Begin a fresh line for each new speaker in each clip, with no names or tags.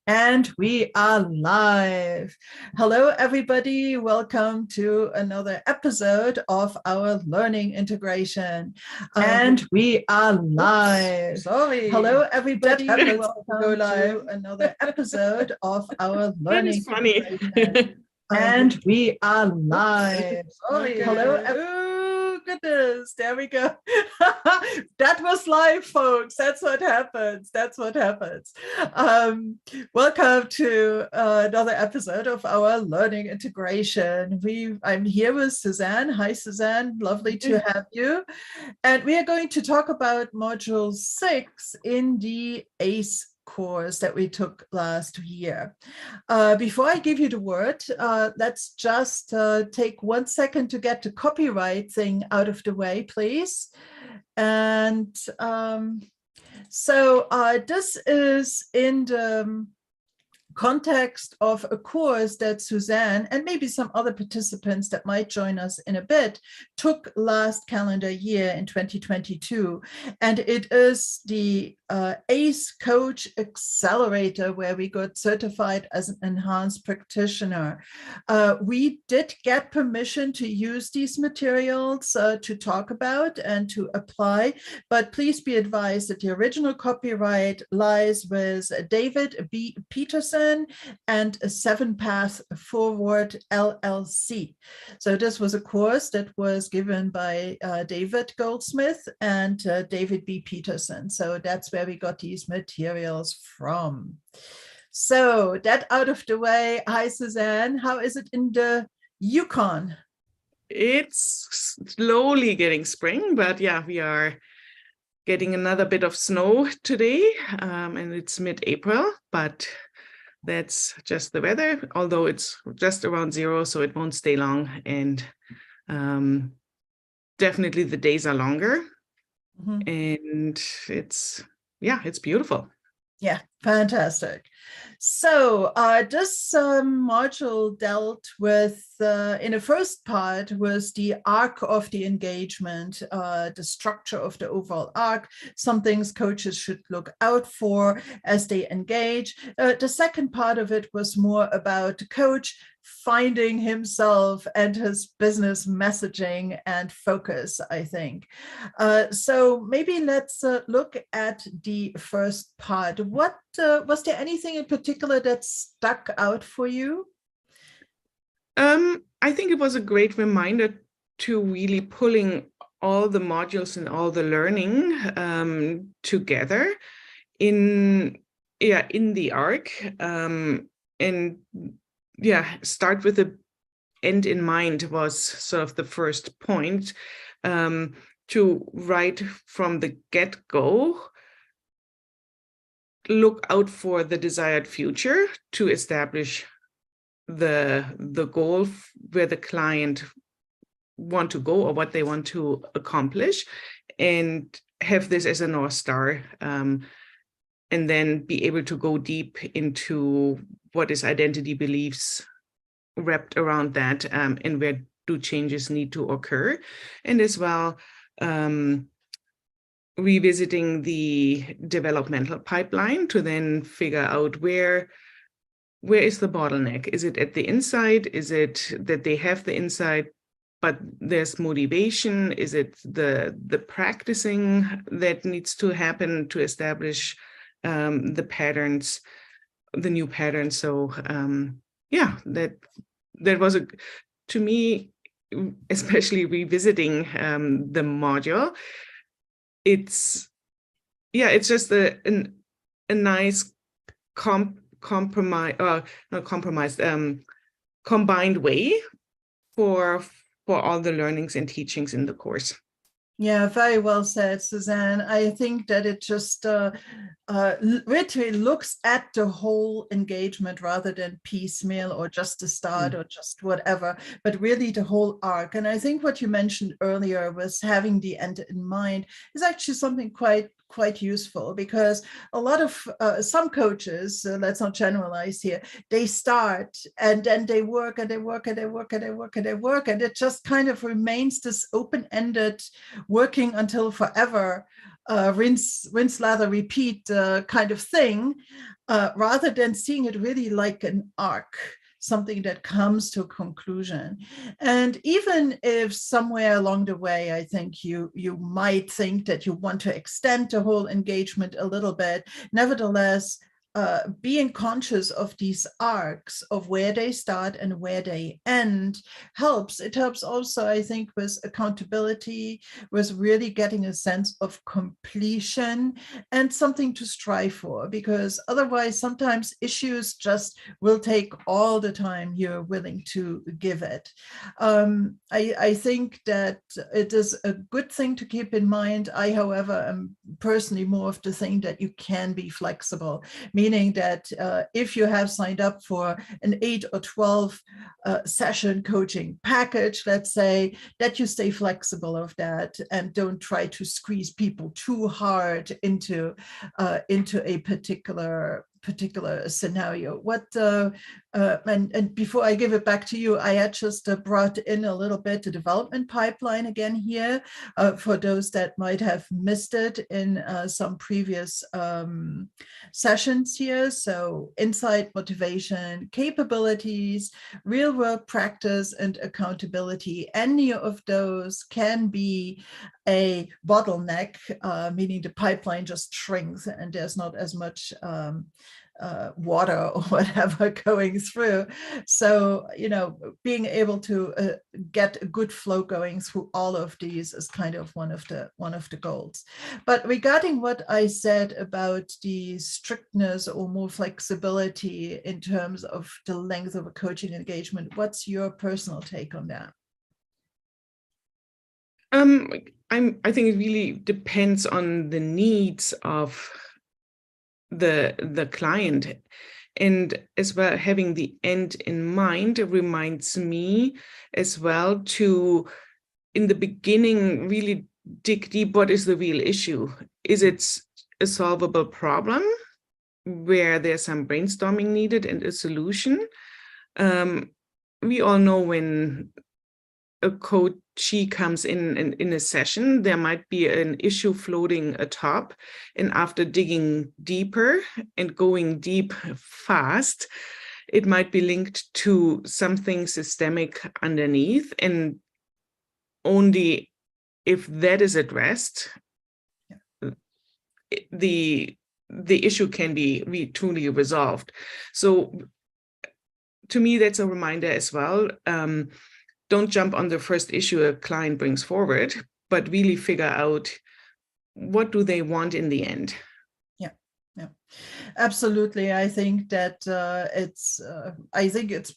And we are live. Hello, everybody. Welcome to another episode of our learning integration. And we are live.
Sorry.
Hello, everybody.
That happens
Welcome
to go live.
to another episode of our
That
learning
is funny.
integration. And we are live.
Sorry.
Hello. Oh, goodness. There we go. That was live, folks. That's what happens. That's what happens. Welcome to another episode of our learning integration. I'm here with Suzanne. Hi, Suzanne. Lovely to have you. And we are going to talk about Module 6 in the ACE course that we took last year. Before I give you the word, let's just take 1 second to get the copyright thing out of the way, please. And so this is in the context of a course that Suzanne and maybe some other participants that might join us in a bit took last calendar year in 2022. And it is the ACE Coach Accelerator, where we got certified as an enhanced practitioner. We did get permission to use these materials to talk about and to apply, but please be advised that the original copyright lies with David B. Peterson and a 7-Path Forward LLC. So this was a course that was given by David Goldsmith and David B. Peterson. So that's where we got these materials from. So that out of the way. Hi, Suzanne. How is it in the Yukon?
It's slowly getting spring, but yeah, we are getting another bit of snow today, and it's mid-April, but that's just the weather, although it's just around 0, so it won't stay long. And definitely the days are longer. And it's beautiful.
Yeah, fantastic. So this module dealt with, in the first part, was the arc of the engagement, the structure of the overall arc, some things coaches should look out for as they engage. The second part of it was more about the coach finding himself and his business messaging and focus, I think. So maybe let's look at the first part. What was there anything in particular that stuck out for you?
I think it was a great reminder to really pulling all the modules and all the learning together in the arc, and start with the end in mind was sort of the first point, to right from the get-go look out for the desired future to establish the goal where the client want to go or what they want to accomplish, and have this as a North Star, and then be able to go deep into what is identity beliefs wrapped around that, and where do changes need to occur, and as well revisiting the developmental pipeline to then figure out where is the bottleneck. Is it at the inside? Is it that they have the inside but there's motivation? Is it the practicing that needs to happen to establish the patterns, the new patterns? So that was to me, especially revisiting the module, it's just a nice combined way for all the learnings and teachings in the course.
Yeah, very well said, Suzanne. I think that it just literally looks at the whole engagement rather than piecemeal or just the start or just whatever, but really the whole arc. And I think what you mentioned earlier was having the end in mind is actually something quite useful, because a lot of some coaches, let's not generalize here, they start and then they work and they work and they work and they work and they work, and it just kind of remains this open-ended working until forever rinse, lather, repeat kind of thing, rather than seeing it really like an arc, something that comes to a conclusion. And even if somewhere along the way, I think you might think that you want to extend the whole engagement a little bit, nevertheless, being conscious of these arcs of where they start and where they end helps. It helps also, I think, with accountability, with really getting a sense of completion and something to strive for, because otherwise sometimes issues just will take all the time you're willing to give it. I think that it is a good thing to keep in mind. I, however, am personally more of the thing that you can be flexible, meaning that if you have signed up for an 8 or 12 session coaching package, let's say, that you stay flexible of that and don't try to squeeze people too hard into a particular scenario. And before I give it back to you, I had just brought in a little bit the development pipeline again here for those that might have missed it in some previous sessions here. So insight, motivation, capabilities, real world practice, and accountability. Any of those can be a bottleneck, meaning the pipeline just shrinks and there's not as much water or whatever going through. So, being able to get a good flow going through all of these is kind of one of the goals. But regarding what I said about the strictness or more flexibility in terms of the length of a coaching engagement, what's your personal take on that?
I think it really depends on the needs of the client, and as well, having the end in mind reminds me as well to, in the beginning, really dig deep. What is the real issue? Is it a solvable problem where there's some brainstorming needed and a solution? We all know when a coachee comes in a session, there might be an issue floating atop, and after digging deeper and going deep fast, it might be linked to something systemic underneath, and only if that is addressed, the issue can be truly resolved. So to me, that's a reminder as well. Don't jump on the first issue a client brings forward, but really figure out, what do they want in the end?
Yeah, absolutely. I think that it's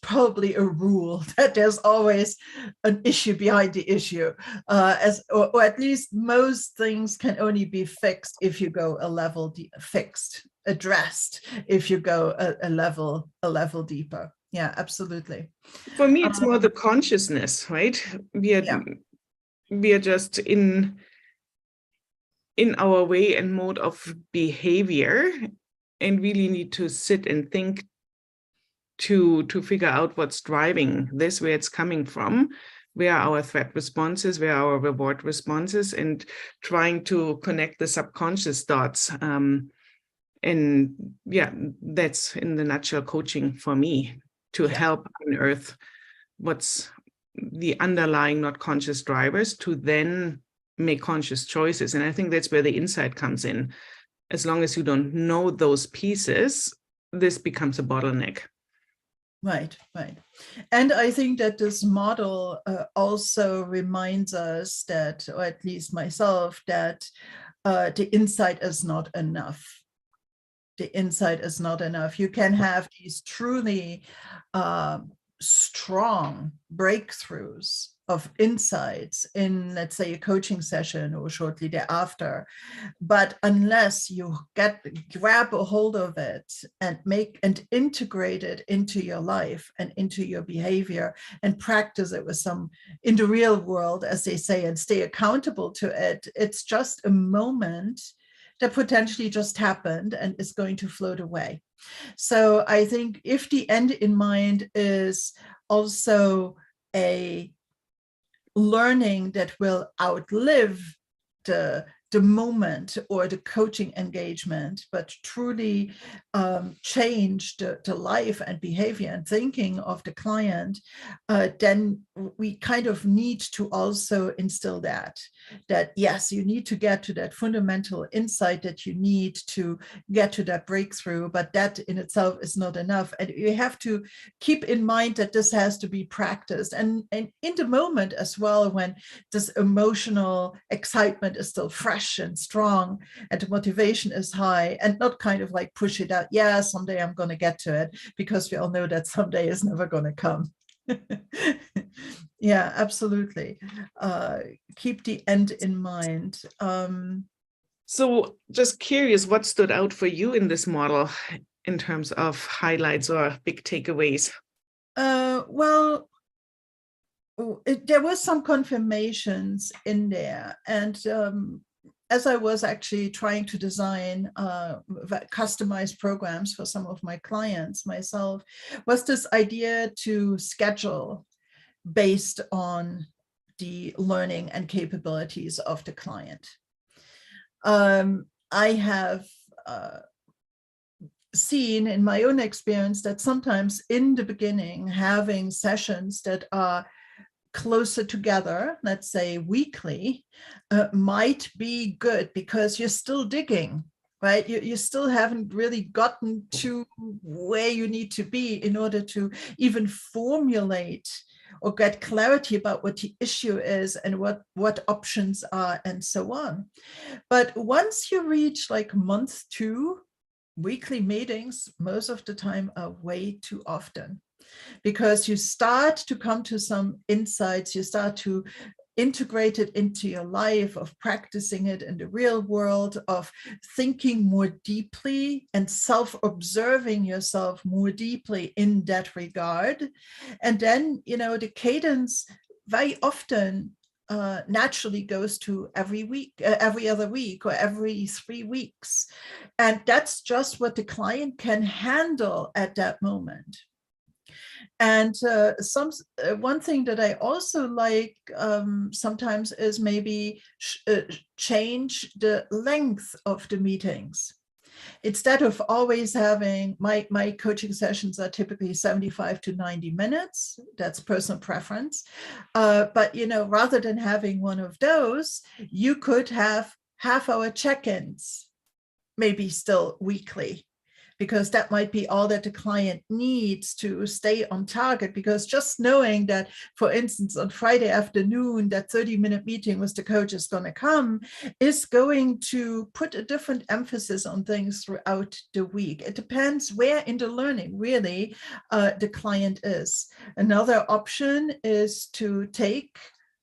probably a rule that there's always an issue behind the issue, or at least most things can only be fixed if you go a level addressed if you go a level deeper. Yeah, absolutely.
For me, it's more the consciousness, right? We are just in our way and mode of behavior, and really need to sit and think to figure out what's driving this, where it's coming from, where are our threat responses, where are our reward responses, and trying to connect the subconscious dots. And yeah, that's in the nutshell coaching for me, to help unearth what's the underlying not conscious drivers, to then make conscious choices. And I think that's where the insight comes in. As long as you don't know those pieces, this becomes a bottleneck.
Right. And I think that this model also reminds us that, or at least myself, that the insight is not enough. The insight is not enough. You can have these truly strong breakthroughs of insights in, let's say, a coaching session or shortly thereafter. But unless you grab a hold of it and integrate it into your life and into your behavior and practice it with in the real world, as they say, and stay accountable to it, it's just a moment that potentially just happened and is going to float away. So I think if the end in mind is also a learning that will outlive the the moment or the coaching engagement, but truly change the life and behavior and thinking of the client, then we kind of need to also instill that yes, you need to get to that fundamental insight that you need to get to that breakthrough, but that in itself is not enough. And you have to keep in mind that this has to be practiced. And in the moment as well, when this emotional excitement is still fresh and strong and the motivation is high, and not kind of like push it out, yeah, someday I'm going to get to it, because we all know that someday is never going to come. Yeah, absolutely. Keep the end in mind.
So just curious, what stood out for you in this model in terms of highlights or big takeaways?
Well, there was some confirmations in there. And as I was actually trying to design customized programs for some of my clients myself, was this idea to schedule based on the learning and capabilities of the client. I have seen in my own experience that sometimes in the beginning, having sessions that are closer together, let's say weekly, might be good, because you're still digging, right? You still haven't really gotten to where you need to be in order to even formulate or get clarity about what the issue is and what options are and so on. But once you reach like month 2, weekly meetings most of the time are way too often, because you start to come to some insights, you start to integrate it into your life, of practicing it in the real world, of thinking more deeply and self-observing yourself more deeply in that regard. And then, the cadence very often naturally goes to every week, every other week, or every 3 weeks. And that's just what the client can handle at that moment. And one thing that I also like sometimes is maybe change the length of the meetings. Instead of always having, my coaching sessions are typically 75 to 90 minutes. That's personal preference. But, rather than having one of those, you could have half-hour check-ins, maybe still weekly, because that might be all that the client needs to stay on target. Because just knowing that, for instance, on Friday afternoon, that 30-minute meeting with the coach is going to come, is going to put a different emphasis on things throughout the week. It depends where in the learning, really, the client is. Another option is to take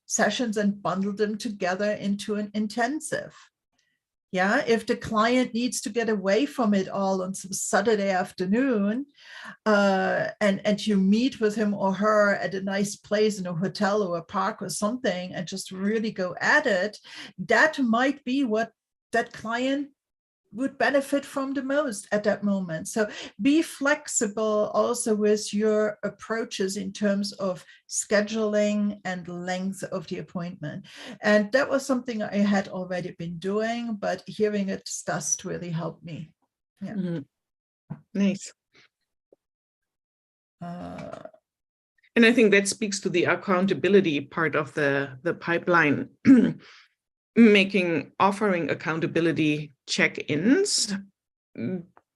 sessions and bundle them together into an intensive. Yeah, if the client needs to get away from it all on some Saturday afternoon, and you meet with him or her at a nice place in a hotel or a park or something, and just really go at it, that might be what that client would benefit from the most at that moment. So be flexible also with your approaches in terms of scheduling and length of the appointment. And that was something I had already been doing, but hearing it does really help me. Yeah.
Mm-hmm. Nice.
And
I think that speaks to the accountability part of the pipeline. Offering accountability check-ins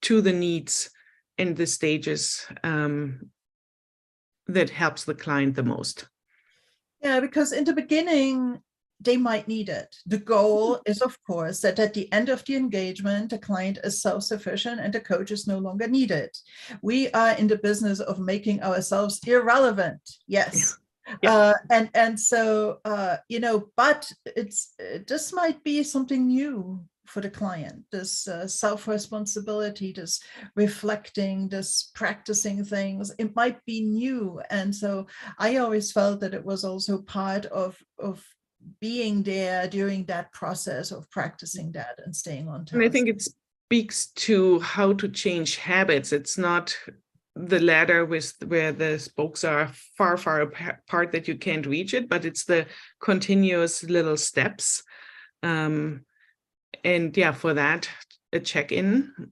to the needs and the stages that helps the client the most.
Yeah, because in the beginning, they might need it. The goal is, of course, that at the end of the engagement, the client is self-sufficient and the coach is no longer needed. We are in the business of making ourselves irrelevant. Yes.
Yeah.
So but this might be something new for the client, this self-responsibility, this reflecting, this practicing things. It might be new. And so I always felt that it was also part of being there during that process of practicing that and staying on task.
And I think it speaks to how to change habits. It's not the ladder where the spokes are far apart that you can't reach it, but it's the continuous little steps And yeah, for that, a check-in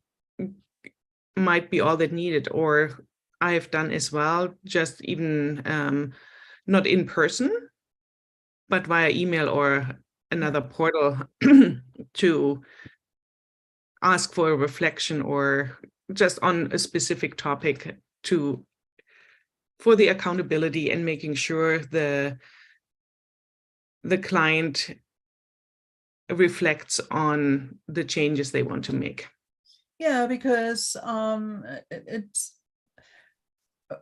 might be all that needed, or I have done as well, just even not in person, but via email or another portal to ask for a reflection or just on a specific topic for the accountability and making sure the client reflects on the changes they want to make.
Yeah, because it's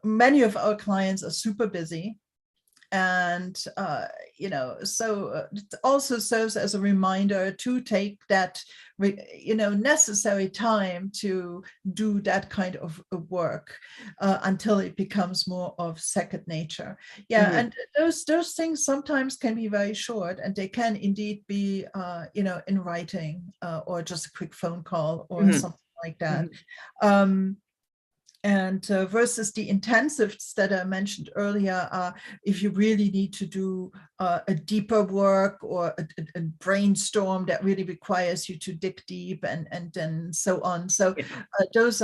many of our clients are super busy. And, so it also serves as a reminder to take that, necessary time to do that kind of work until it becomes more of second nature. Yeah,
Mhm.
and those things sometimes can be very short, and they can indeed be, in writing or just a quick phone call or
Mhm.
something like that.
Mhm.
And versus the intensives that I mentioned earlier, if you really need to do a deeper work or a brainstorm that really requires you to dig deep and then so on. So
Yeah.
those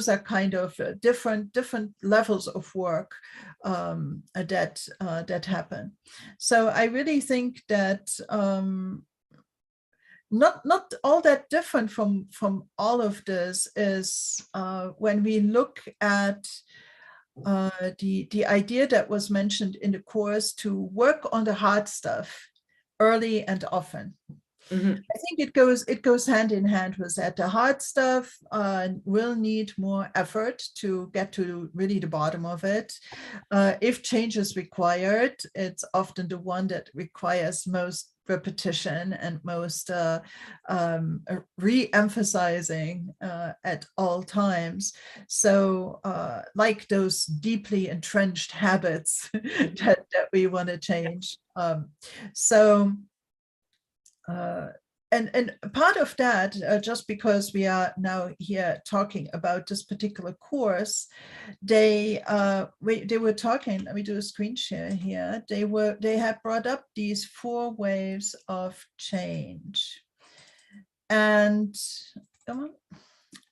are kind of different levels of work that happen. So I really think that not all that different from all of this is when we look at the idea that was mentioned in the course to work on the hard stuff early and often.
Mhm.
I think it goes hand in hand with that. The hard stuff will need more effort to get to really the bottom of it. If change is required, it's often the one that requires most repetition and most re-emphasizing at all times. So like those deeply entrenched habits that we want to change. So and part of that, just because we are now here talking about this particular course, they were talking. Let me do a screen share here. They had brought up these 4 waves of change, and come on.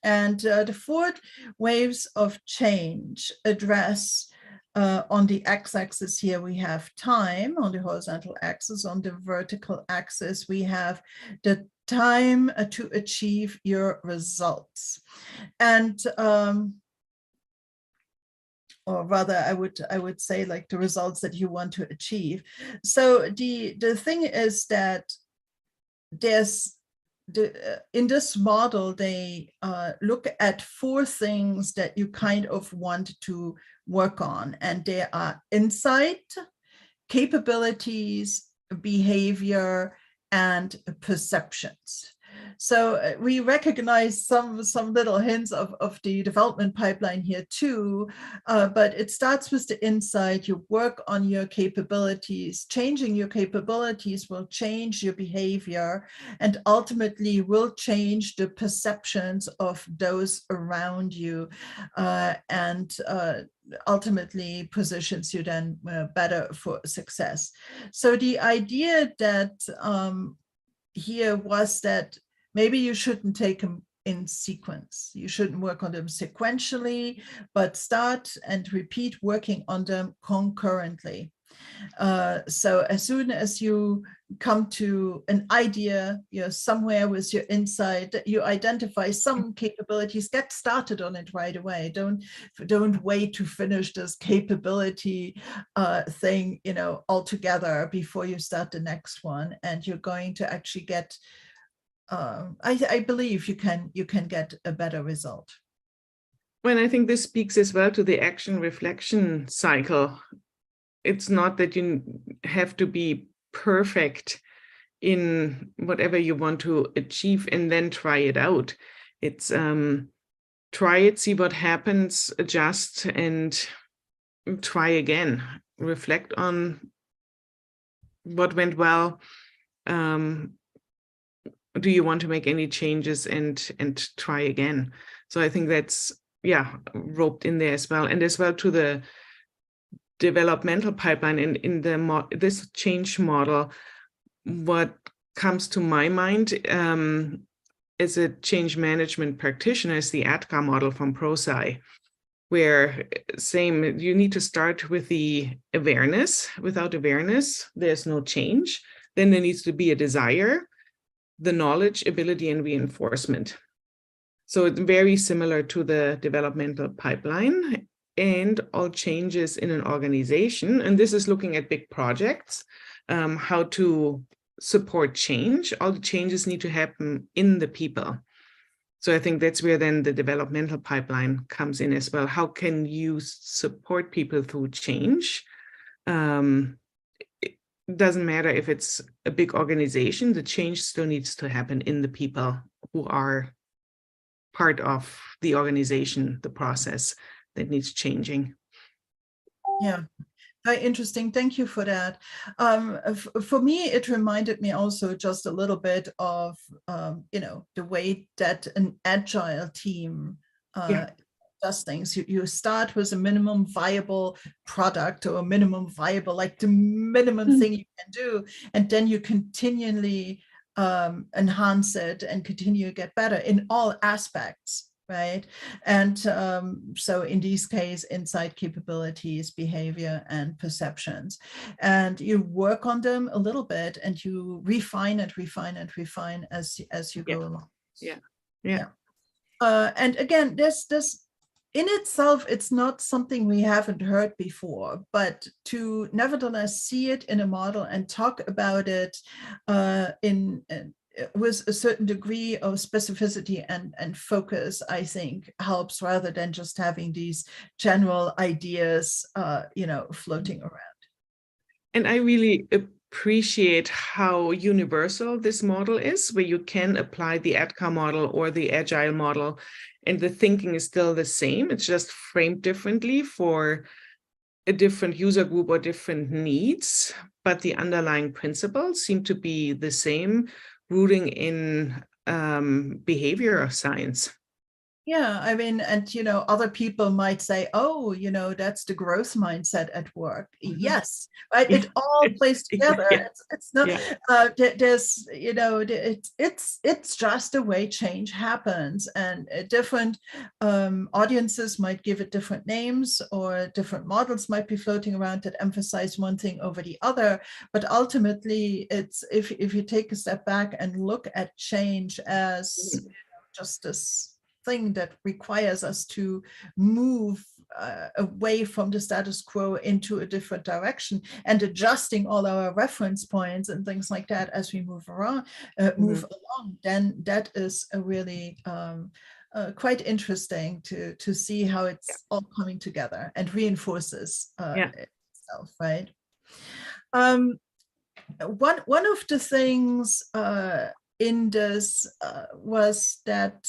And the 4 waves of change address on the x-axis here, we have time. On the horizontal axis, on the vertical axis, we have the time to achieve your results. And or rather, I would say like the results that you want to achieve. So the thing is that there's in this model, they look at 4 things that you kind of want to work on, and they are insight, capabilities, behavior, and perceptions. So we recognize some little hints of the development pipeline here too, but it starts with the insight. You work on your capabilities. Changing your capabilities will change your behavior and ultimately will change the perceptions of those around you, and ultimately positions you then better for success. So the idea that here was that maybe you shouldn't take them in sequence. You shouldn't work on them sequentially, but start and repeat working on them concurrently. So as soon as you come to an idea, somewhere with your insight, you identify some capabilities, get started on it right away. Don't wait to finish this capability thing, altogether before you start the next one. And you're going to actually get, I believe you can get a better result.
Well, I think this speaks as well to the action reflection cycle. It's not that you have to be perfect in whatever you want to achieve and then try it out. It's try it, see what happens, adjust, and try again. Reflect on what went well. Do you want to make any changes and try again? So I think that's roped in there as well, and as well to the developmental pipeline in this change model. What comes to my mind as a change management practitioner is the ADKAR model from ProSci, where you need to start with the awareness. Without awareness, there's no change. Then there needs to be a desire, the knowledge, ability, and reinforcement. So it's very similar to the developmental pipeline and all changes in an organization. And this is looking at big projects, how to support change. All the changes need to happen in the people. So I think that's where then the developmental pipeline comes in as well. How can you support people through change? It doesn't matter if it's a big organization, the change still needs to happen in the people who are part of the organization, the process that needs changing.
Yeah. Very interesting. Thank you for that. For me, it reminded me also just a little bit of, the way that an agile team does things. You start with a minimum viable product or a minimum viable, like the minimum thing you can do, and then you continually enhance it and continue to get better in all aspects. Right. And so in this case, insight, capabilities, behavior, and perceptions. And you work on them a little bit and you refine as you go along. Yeah. And again, this in itself, it's not something we haven't heard before, but to nevertheless see it in a model and talk about it with a certain degree of specificity and focus, I think helps, rather than just having these general ideas, floating around.
And I really appreciate how universal this model is, where you can apply the ADKAR model or the Agile model, and the thinking is still the same. It's just framed differently for a different user group or different needs, but the underlying principles seem to be the same, rooting in behavioral science.
Yeah, I mean, and, other people might say, oh, that's the growth mindset at work. Yes, right. It all plays together. It's not, there's, it's just the way change happens, and different audiences might give it different names, or different models might be floating around that emphasize one thing over the other. But ultimately, it's if you take a step back and look at change as just this thing that requires us to move away from the status quo into a different direction, and adjusting all our reference points and things like that as we move along, then that is a really quite interesting to see how it's all coming together and reinforces itself, right? One of the things in this was that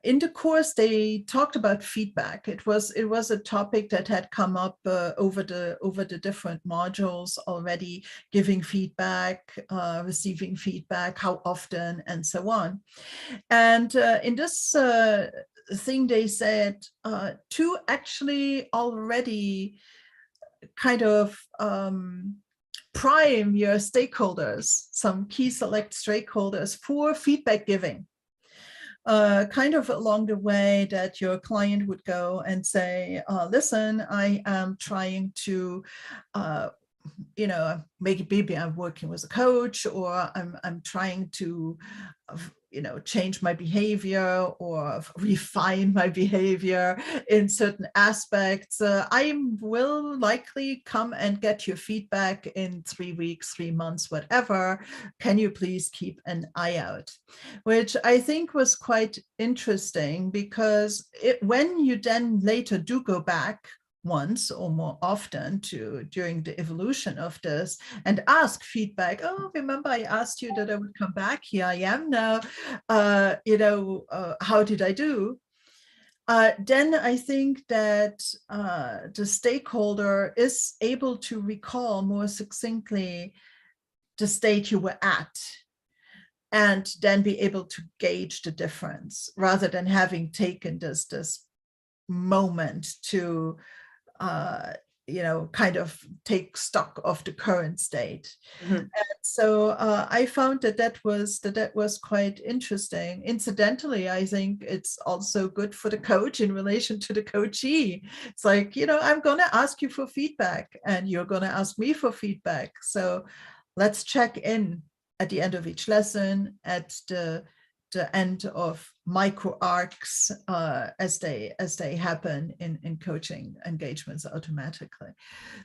in the course they talked about feedback. It was a topic that had come up over the different modules already, giving feedback, receiving feedback, how often, and so on. And in this thing, they said to actually already kind of prime your stakeholders, some key select stakeholders, for feedback giving. Kind of along the way that your client would go and say, listen, I am trying to, maybe I'm working with a coach, or I'm trying to, change my behavior or refine my behavior in certain aspects. I will likely come and get your feedback in 3 weeks, 3 months, whatever. Can you please keep an eye out? Which I think was quite interesting, because when you then later do go back once or more often during the evolution of this and ask feedback, oh, remember I asked you that I would come back, here I am now, how did I do? Then I think that the stakeholder is able to recall more succinctly the state you were at, and then be able to gauge the difference, rather than having taken this moment to kind of take stock of the current state.
Mhm.
And so I found that was quite interesting. Incidentally, I think it's also good for the coach in relation to the coachee. It's like, I'm going to ask you for feedback and you're going to ask me for feedback. So let's check in at the end of each lesson, at the end of micro arcs as they happen in coaching engagements automatically.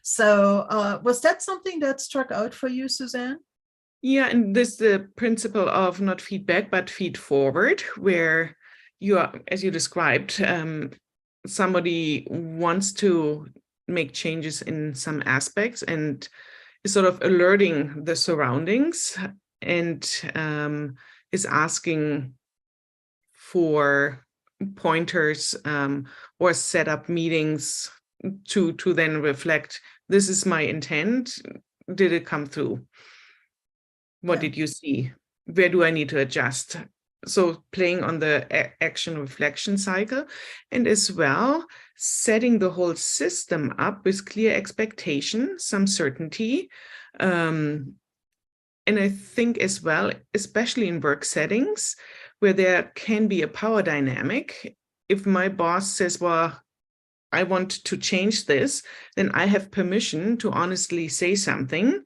So was that something that struck out for you, Suzanne?
Yeah, and this the principle of not feedback, but feed forward, where you are, as you described, somebody wants to make changes in some aspects and is sort of alerting the surroundings and is asking for pointers or set up meetings to then reflect, this is my intent, did it come through? What did you see? Where do I need to adjust? So playing on the action reflection cycle, and as well setting the whole system up with clear expectation, some certainty. And I think as well, especially in work settings where there can be a power dynamic, if my boss says, well, I want to change this, then I have permission to honestly say something,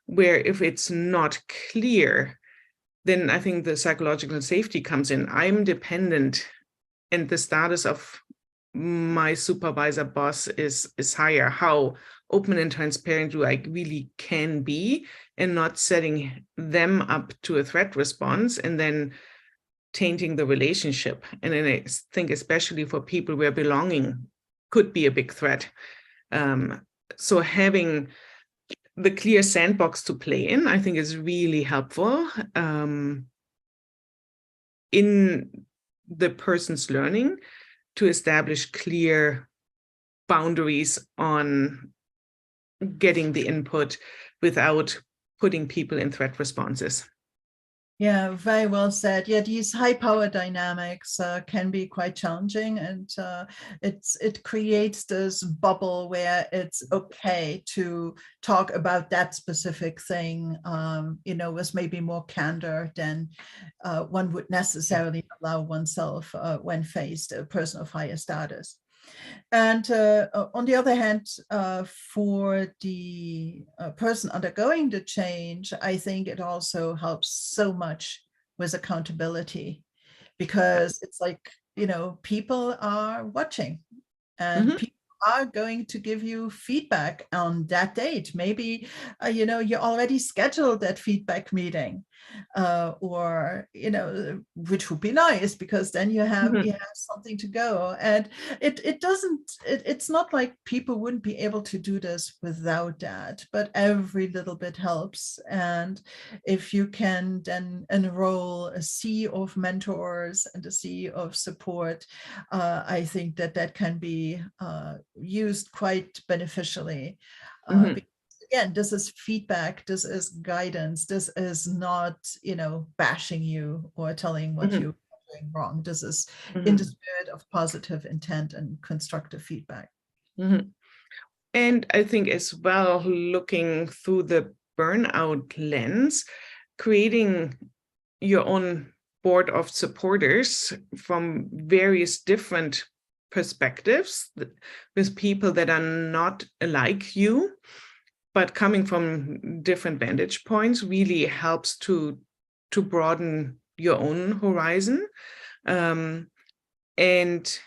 where if it's not clear, then I think the psychological safety comes in. I'm dependent and the status of my supervisor boss is higher. How open and transparent do I really can be, and not setting them up to a threat response and then tainting the relationship. And then I think especially for people where belonging could be a big threat. So having the clear sandbox to play in, I think, is really helpful in the person's learning to establish clear boundaries on getting the input without putting people in threat responses.
Yeah, very well said. Yeah, these high power dynamics can be quite challenging, and it creates this bubble where it's okay to talk about that specific thing, with maybe more candor than one would necessarily allow oneself when faced a person of higher status. And on the other hand, for the person undergoing the change, I think it also helps so much with accountability, because it's like, people are watching and people are going to give you feedback on that date. Maybe, you already scheduled that feedback meeting, or, which would be nice, because then you have something to go. And it's not like people wouldn't be able to do this without that, but every little bit helps. And if you can then enroll a sea of mentors and a sea of support, I think that can be used quite beneficially. Again, this is feedback, this is guidance, this is not, bashing you or telling what you're doing wrong. This is in the spirit of positive intent and constructive feedback.
And I think as well, looking through the burnout lens, creating your own board of supporters from various different perspectives with people that are not like you, but coming from different vantage points, really helps to broaden your own horizon, and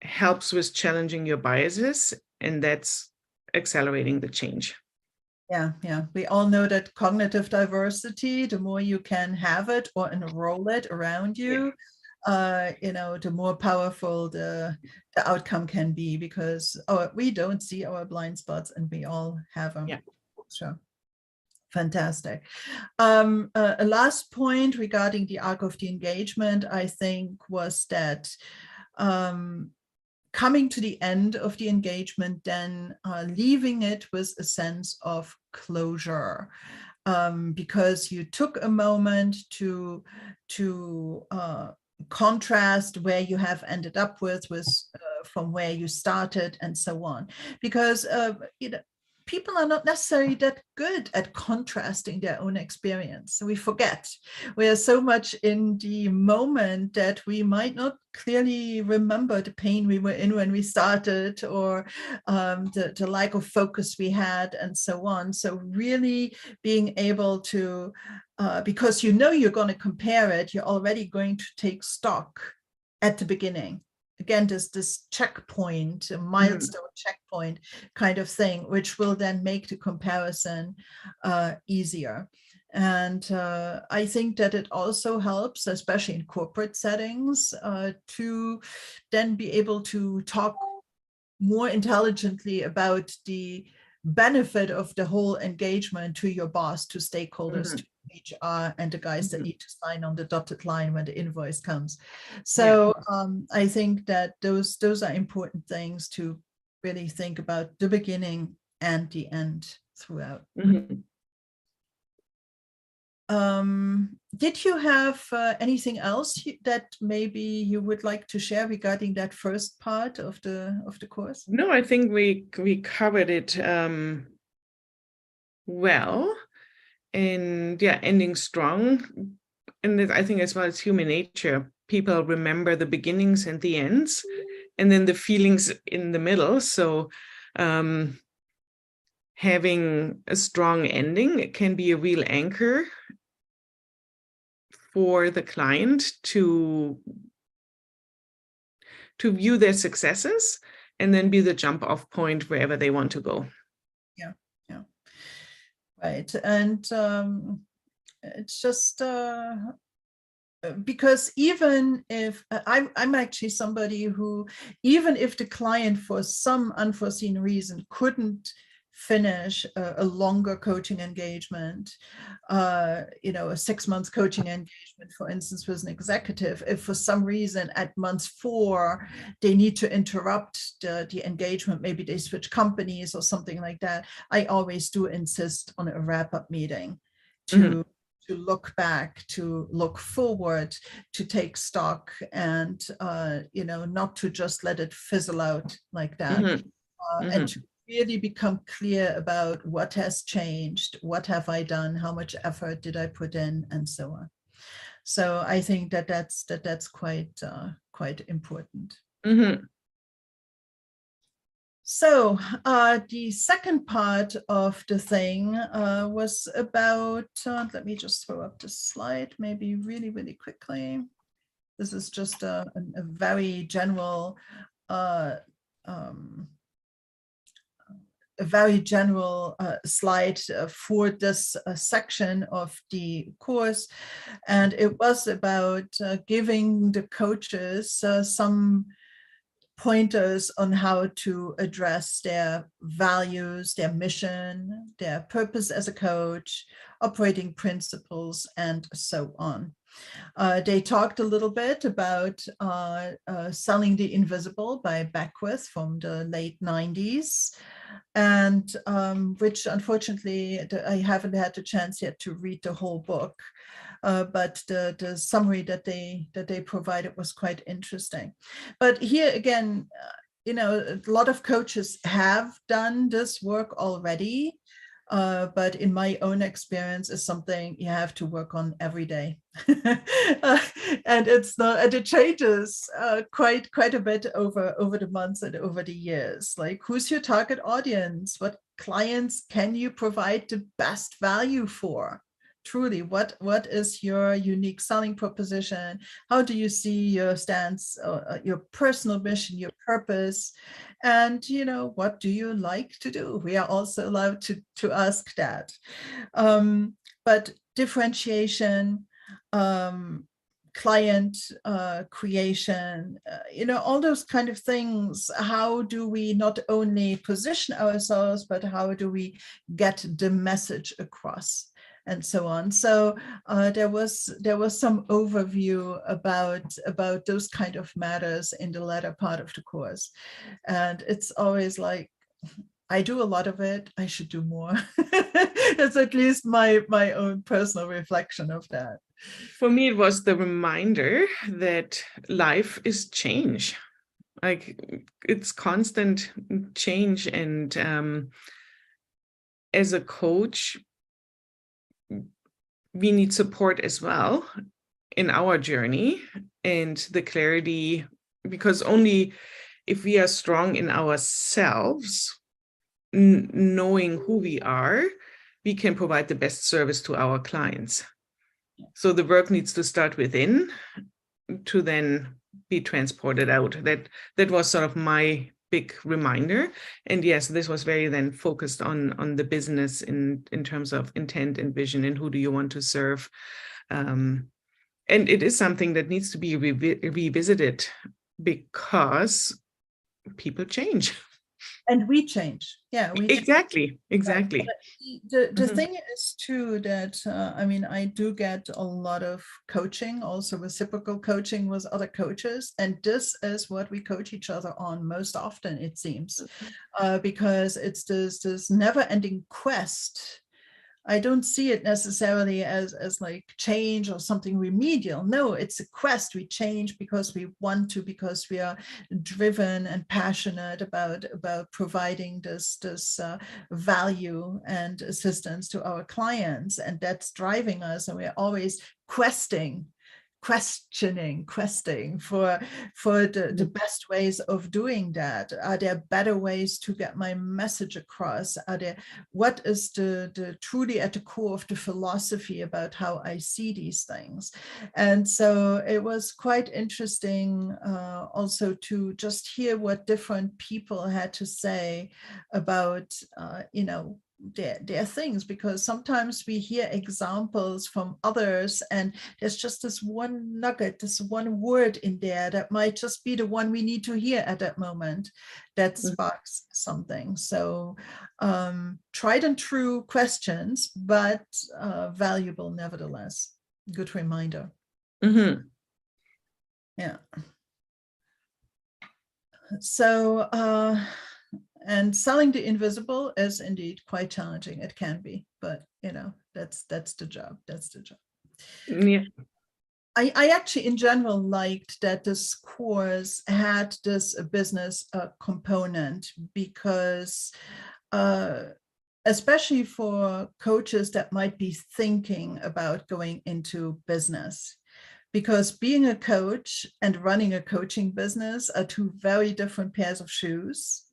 helps with challenging your biases, and that's accelerating the change.
Yeah. We all know that cognitive diversity, the more you can have it or enroll it around you, the more powerful the outcome can be, because we don't see our blind spots and we all have them. Sure. Fantastic. A last point regarding the arc of the engagement, I think, was that coming to the end of the engagement, then leaving it with a sense of closure, because you took a moment to contrast where you have ended up with from where you started and so on, because people are not necessarily that good at contrasting their own experience. So we forget. We are so much in the moment that we might not clearly remember the pain we were in when we started, or the lack of focus we had, and so on. So really being able to, because you're going to compare it, you're already going to take stock at the beginning. Again, this checkpoint, a milestone checkpoint kind of thing, which will then make the comparison easier. And I think that it also helps, especially in corporate settings, to then be able to talk more intelligently about the benefit of the whole engagement to your boss, to stakeholders, to HR, and the guys that need to sign on the dotted line when the invoice comes. So I think that those are important things to really think about the beginning and the end throughout. Did you have anything else that maybe you would like to share regarding that first part of the course?
No, I think we covered it well. And ending strong. And I think as well as human nature, people remember the beginnings and the ends, and then the feelings in the middle. So having a strong ending can be a real anchor for the client to view their successes and then be the jump off point wherever they want to go.
Yeah. Right. And it's just because even if I'm actually somebody who, even if the client for some unforeseen reason couldn't finish a longer coaching engagement, a 6 months coaching engagement, for instance, with an executive, if for some reason at month 4 they need to interrupt the engagement, maybe they switch companies or something like that, I always do insist on a wrap-up meeting to look back, to look forward, to take stock, and not to just let it fizzle out like that, and to really become clear about what has changed, what have I done, how much effort did I put in, and so on. So I think that's quite important. So the second part of the thing was about, let me just throw up the slide, maybe really, really quickly. This is just a very general slide for this section of the course. And it was about giving the coaches some pointers on how to address their values, their mission, their purpose as a coach, operating principles, and so on. They talked a little bit about Selling the Invisible by Beckwith from the late 90s, and which unfortunately I haven't had the chance yet to read the whole book. But the summary that they provided was quite interesting. But here again, a lot of coaches have done this work already, but in my own experience, is something you have to work on every day, and it changes quite a bit over the months and over the years. Like, who's your target audience? What clients can you provide the best value for? Truly, what is your unique selling proposition? How do you see your stance, your personal mission, your purpose? And, what do you like to do? We are also allowed to ask that. But differentiation, client creation, all those kind of things. How do we not only position ourselves, but how do we get the message across? And so on. So there was some overview about those kind of matters in the latter part of the course, and it's always like, I do a lot of it, I should do more. That's at least my own personal reflection of that.
For me, it was the reminder that life is change. Like it's constant change. And as a coach, we need support as well in our journey and the clarity, because only if we are strong in ourselves, knowing who we are, we can provide the best service to our clients. So the work needs to start within to then be transported out. That was sort of my big reminder. And yes, this was very then focused on the business in terms of intent and vision and who do you want to serve. And it is something that needs to be revisited because people change.
And we change. Yeah, we
Exactly.
Right. The
Mhm.
thing is too that I mean, I do get a lot of coaching, also reciprocal coaching with other coaches, and this is what we coach each other on most often, it seems, because it's this never-ending quest. I don't see it necessarily as like change or something remedial. No, it's a quest. We change because we want to, because we are driven and passionate about providing this value and assistance to our clients, and that's driving us. And we're always questing questing for the best ways of doing that. Are there better ways to get my message across? Are there, what is the truly at the core of the philosophy about how I see these things? And so it was quite interesting also to just hear what different people had to say about you know, their things, because sometimes we hear examples from others and there's just this one nugget, this one word in there that might just be the one we need to hear at that moment that sparks something. So tried and true questions, but valuable nevertheless. Good reminder.
Mm-hmm.
Yeah. So and selling the invisible is indeed quite challenging. It can be, but you know, that's the job. That's the job.
Yeah.
I actually in general liked that this course had this business component, because especially for coaches that might be thinking about going into business, because being a coach and running a coaching business are two very different pairs of shoes.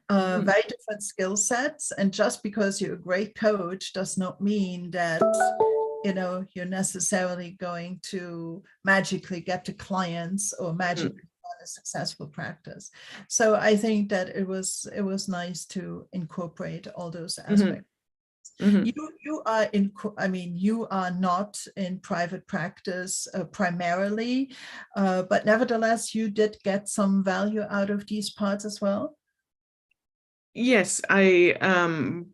Very different skill sets, and just because you're a great coach does not mean that, you know, you're necessarily going to magically get to clients or magically run a successful practice. So I think that it was nice to incorporate all those aspects. You are in, I mean, you are not in private practice primarily, but nevertheless, you did get some value out of these parts as well.
Yes, I am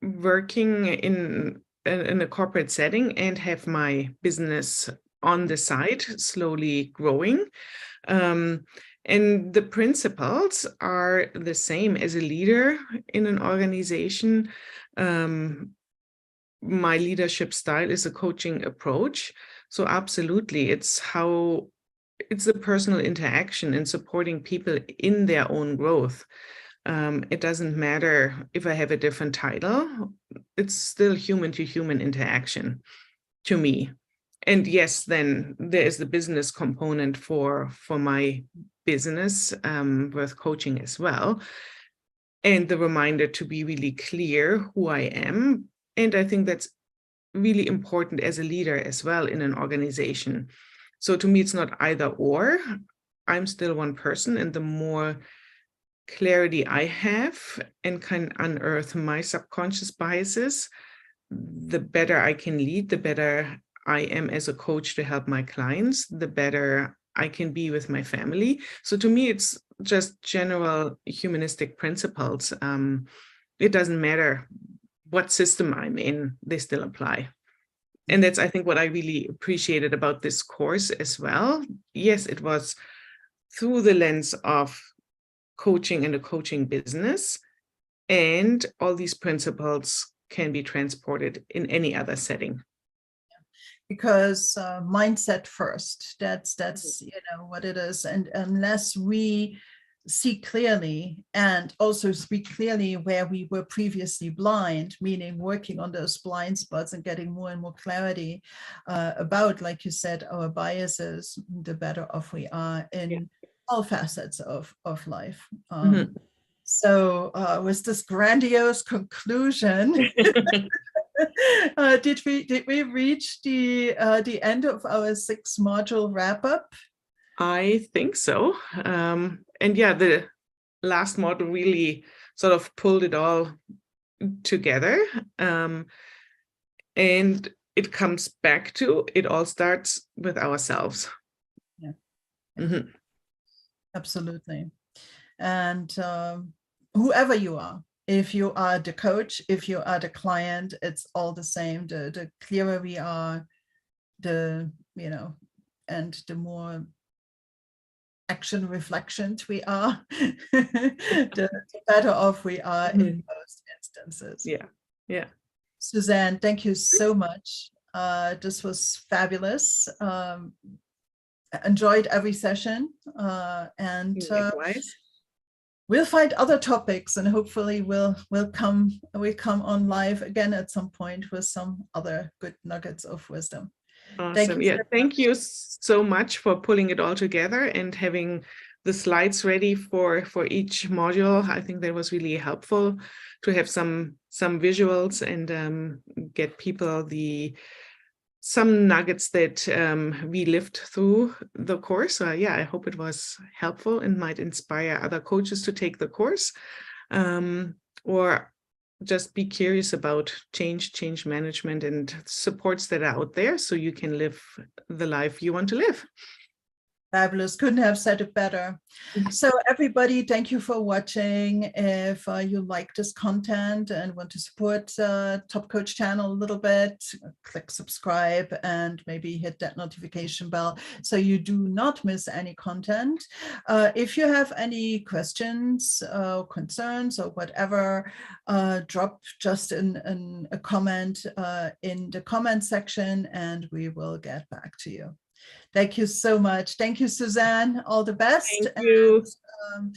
working in a corporate setting and have my business on the side, slowly growing. And the principles are the same as a leader in an organization. My leadership style is a coaching approach. So absolutely, it's the personal interaction and supporting people in their own growth. It doesn't matter if I have a different title, it's still human to human interaction to me. And yes, then there is the business component for my business with coaching as well. And the reminder to be really clear who I am. And I think that's really important as a leader as well in an organization. So to me, it's not either or. I'm still one person, and the more clarity I have and can unearth my subconscious biases, the better I can lead, the better I am as a coach to help my clients, the better I can be with my family. So to me, it's just general humanistic principles. It doesn't matter what system I'm in, they still apply. And that's, I think, what I really appreciated about this course as well. Yes, it was through the lens of coaching and a coaching business, and all these principles can be transported in any other setting.
because mindset first. That's what it is. And unless we see clearly, and also speak clearly where we were previously blind, meaning working on those blind spots and getting more and more clarity about, like you said, our biases, the better off we are in all facets of life. So with this grandiose conclusion, did we reach the end of our 6-module wrap up?
I think so. And yeah, the last model really sort of pulled it all together. And it comes back to, it all starts with ourselves.
Yeah. Mm-hmm. Absolutely. And whoever you are, if you are the coach, if you are the client, it's all the same. The clearer we are, and the more action reflections we are, the better off we are in most instances.
Yeah.
Suzanne, thank you so much. This was fabulous. Enjoyed every session, and we'll find other topics, and hopefully we'll come on live again at some point with some other good nuggets of wisdom.
Awesome. Thank you so much for pulling it all together and having the slides ready for each module. I think that was really helpful to have some visuals and get people some nuggets that we lived through the course. So I hope it was helpful and might inspire other coaches to take the course, or just be curious about change management and supports that are out there so you can live the life you want to live.
Fabulous. Couldn't have said it better. So everybody, thank you for watching. If you like this content and want to support Top Coach channel a little bit, click subscribe and maybe hit that notification bell so you do not miss any content. If you have any questions, concerns, or whatever, drop just in a comment in the comment section and we will get back to you. Thank you so much. Thank you, Suzanne. All the best.
Thank you.
And,